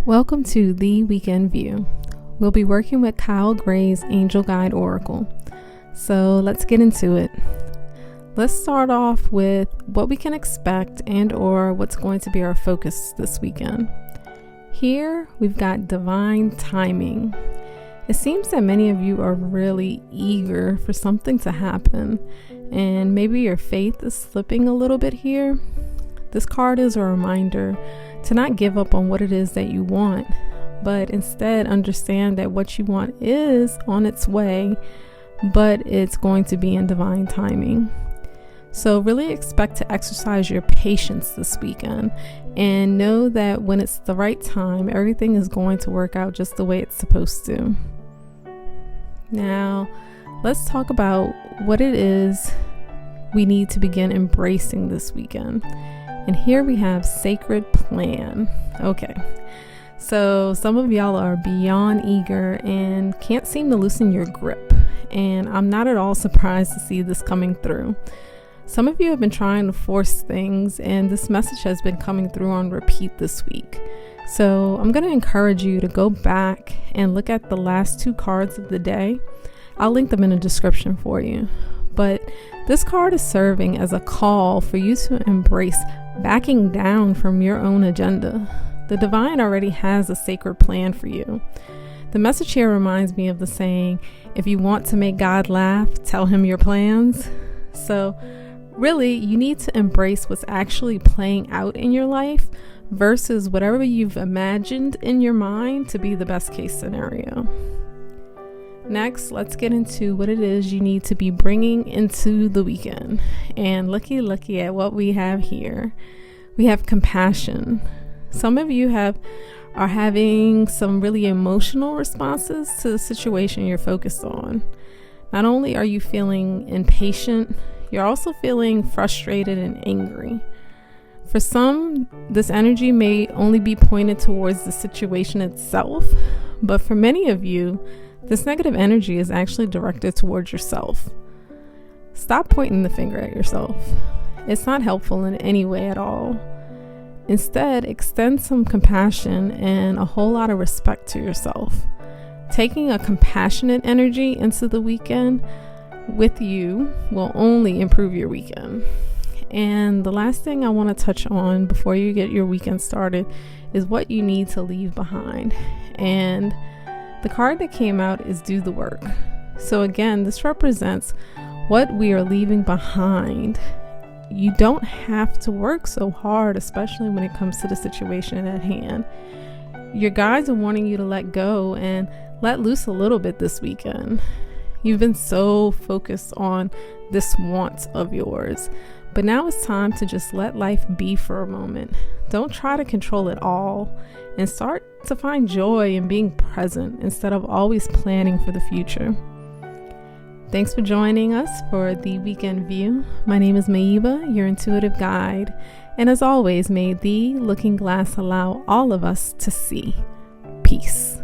Welcome to The Weekend View. We'll be working with Kyle Gray's Angel Guide Oracle. So let's get into it. Let's start off with what we can expect and or what's going to be our focus this weekend. Here we've got divine timing. It seems that many of you are really eager for something to happen, and maybe your faith is slipping a little bit here. This card is a reminder to not give up on what it is that you want, but instead understand that what you want is on its way, but it's going to be in divine timing. So really expect to exercise your patience this weekend and know that when it's the right time, everything is going to work out just the way it's supposed to. Now, let's talk about what it is we need to begin embracing this weekend. And here we have sacred plan. Okay, so some of y'all are beyond eager and can't seem to loosen your grip. And I'm not at all surprised to see this coming through. Some of you have been trying to force things, and this message has been coming through on repeat this week. So I'm going to encourage you to go back and look at the last two cards of the day. I'll link them in the description for you. But this card is serving as a call for you to embrace backing down from your own agenda. The divine already has a sacred plan for you. The message here reminds me of the saying, if you want to make God laugh, tell him your plans. So really, you need to embrace what's actually playing out in your life versus whatever you've imagined in your mind to be the best case scenario. Next, let's get into what it is you need to be bringing into the weekend. And looky at what we have here. We have compassion. Some of you are having some really emotional responses to the situation you're focused on. Not only are you feeling impatient, you're also feeling frustrated and angry. For some, this energy may only be pointed towards the situation itself, but for many of you, this negative energy is actually directed towards yourself. Stop pointing the finger at yourself. It's not helpful in any way at all. Instead, extend some compassion and a whole lot of respect to yourself. Taking a compassionate energy into the weekend with you will only improve your weekend. And the last thing I want to touch on before you get your weekend started is what you need to leave behind. And the card that came out is do the work. So again, this represents what we are leaving behind. You don't have to work so hard, especially when it comes to the situation at hand. Your guides are wanting you to let go and let loose a little bit this weekend. You've been so focused on this want of yours, but now it's time to just let life be for a moment. Don't try to control it all and start to find joy in being present instead of always planning for the future. Thanks for joining us for The Weekend View. My name is Meheba, your intuitive guide. And as always, may the looking glass allow all of us to see. Peace.